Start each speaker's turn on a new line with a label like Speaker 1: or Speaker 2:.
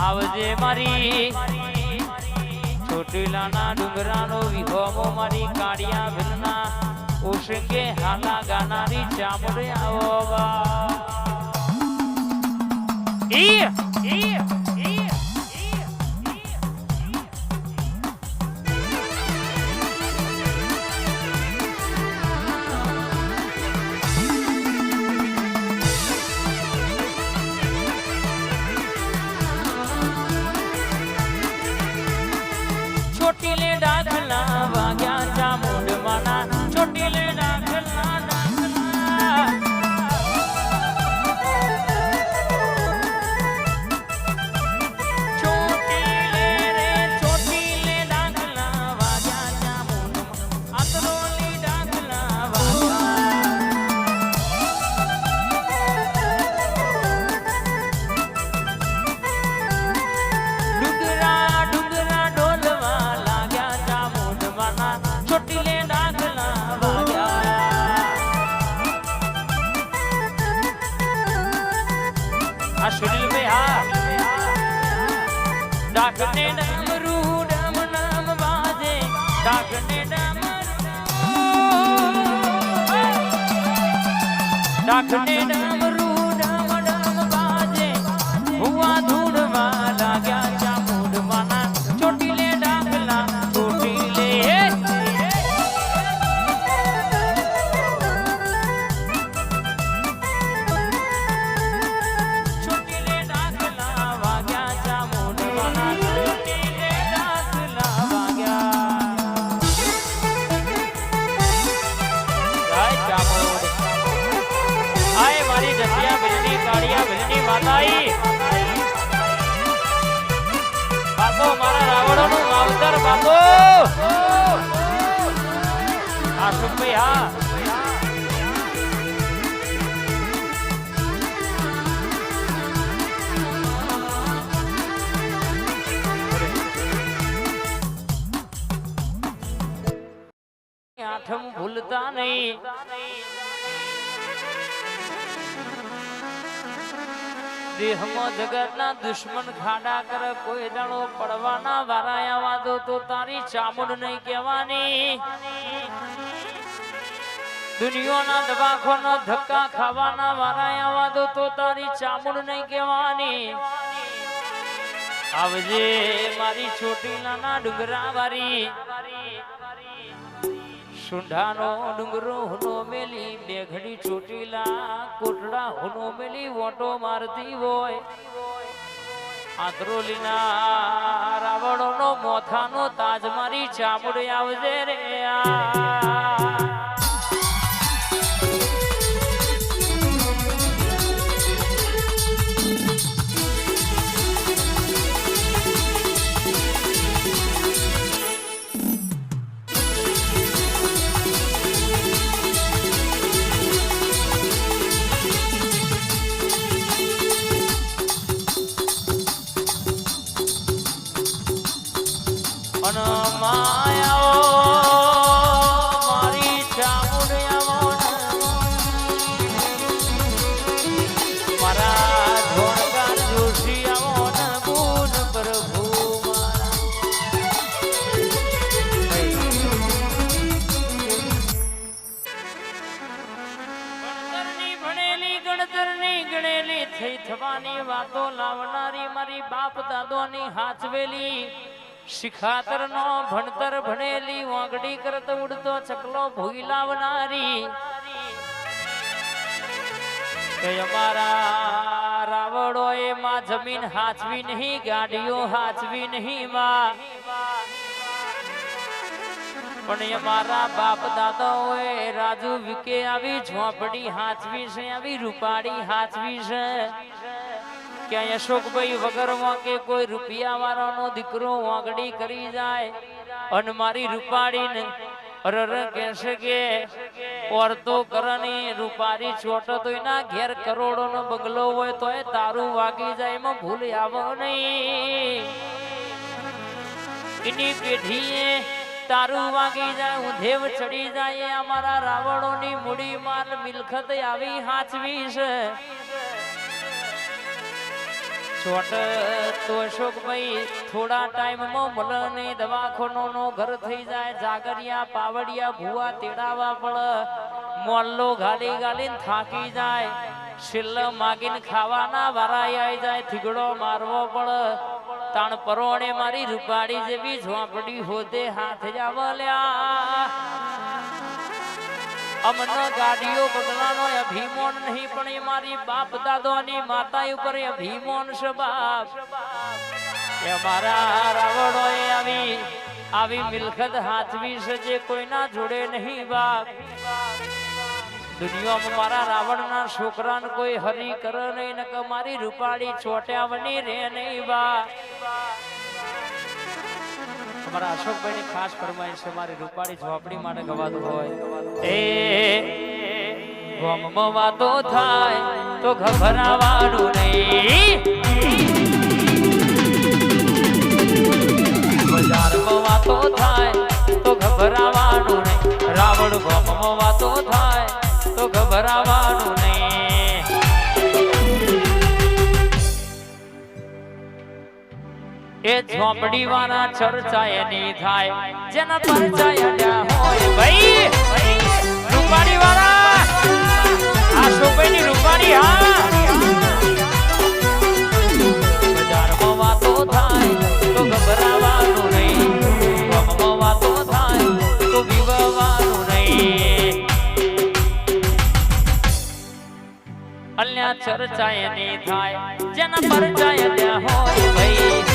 Speaker 1: આવજે મારી ચોટીલાના ડુંગરાનો વિહોમો મારી કાળિયા ભીલના ઓશંગે હાલા ગાનારી ચામડે આવો ચોટીલે દાખલા વાગ્યા ચામુંડ માના ચોટીલે દાખલા ચોટીલે રે ચોટીલે દાખલા વાગ્યા ચામુંડ આતરોલી દાખલા વાગ્યા ડુંગરા ડોલવા ચોટીલે દાખલા વાગ્યા આ સુનિલભાઈ હા ડાકને ડમરૂ ડમ નામ બાજે ડાકને ડમરૂ ડમ ડમ બાજે હુવા ધૂળવા લાગ્યા ચામુંડ માના ચોટીલે દાખલા ચોટીલે બાપો મારા રાવણો નું માવતર બાપો આશુભાઈ હા આઠમ ભૂલતા નહીં દેહમાં જગતના દુશ્મન ખાડા કરે કોઈ દાડો પડવાના વારાયા વાદો તો તારી ચામુંડ નહીં કહેવાની દુનિયાના દવાખોનો ધક્કા ખાવાના વારાયા વાદો તો તારી ચામુંડ નહીં કહેવાની આવજે મારી ચોટીલાના ડુંગરા વારી સુંઢાનો ડુંગરો હુનો મેલી બેઘડી ચોટીલા કોટડા હુનો મેલી વોટો મારતી હોય આંતરોલીના રાવણોનો મોથાનો તાજ મારી ચામુંડ આવજે રે મારી ચામુંડ આવો મારા ધોળકાર જોશી આવો ને બોલ પ્રભુ ગણતરની ગણેલી થઈ થવાની વાતો લાવનારી મારી બાપ દાદોની હાચવેલી શિખાતર નો ભણતર ભણેલી વાંગડી કરત ઉડતો ચકલો ભૂઈ લાવનારી અમારા રાવણો એ માં જમીન હાચવી નહીં ગાડીઓ હાચવી નહીં માં પણ અમારા બાપ દાદાઓએ રાજુ વિકે આવી ઝોપડી હાચવી છે આવી રૂપાડી હાચવી છે કે અશોકભાઈ વગર વાંકે કોઈ રૂપિયા વાળાનો દીકરો વાંગડી કરી જાય અને મારી રૂપાડીને કહેશે કે ઓરતો કરવાની રૂપારી ચોટો તો એના ઘેર કરોડો નો બંગલો હોય તો એ તારું વાગી જાય એમાં ભૂલ આવો નહીં એની પેઢીએ તારું વાગી જાય ઊંધેવ ચડી જાય અમારા રાવણોની મૂડી માલ મિલકત આવી હાચવી છે ચોટ તો અશોકભાઈ થોડા ટાઈમમાં મળને દવાખાનો ઘર થઈ જાય જાગરિયા પાવડિયા ભૂવા તેડાવા પડ મોલ્લો ગાલી ગાલીને થાકી જાય છેલ્લે માગીને ખાવાના વારા આવી જાય થીગડો મારવો પડ તાણ પરોણે મારી રૂપાડી જેવી ઝોંપડી હોદે હાથ જાવલ્યા અમને ગાડીઓ બદલાનો અભિમાન નહીં પણ એ મારી બાપ દાદોની માતા ઉપર અભિમાન છે બાપ એ મારા રાવણોએ આવી મિલકત હાથવી છે જે કોઈના જોડે નહીં બાપ દુનિયામાં મારા રાવણના છોકરાને કોઈ હરી કરે નહીં ને કે મારી રૂપાળી ચોટ્યાવની રે નહીં બાપ અમારા અશોકભાઈ ની ખાસ ફરમાઈશ છે મારી રૂપાળી ઝોપડી માટે ગવાતું હોય એ ગોમમાં વાતો થાય તો ઘબરાવાનું નહીં બજારમાં વાતો થાય તો ઘબરાવાનું નહીં રાવણ ગોમમાં વાતો થાય તો ઘબરાવાનું નહીં એ ઝોપડી વાળા ચર્ચા એની થાય જેના પરચાયા હોય ભાઈ રૂપાડી વાળા આ શોભાઈની રૂપાડી હા બજારમાં વાતો થાય તો ગભરાવાનું નહીં ગામમાં વાતો થાય તો વિવવાનું નહીં અલ્યા ચર્ચા એની થાય જેના પરચાયા હોય ભાઈ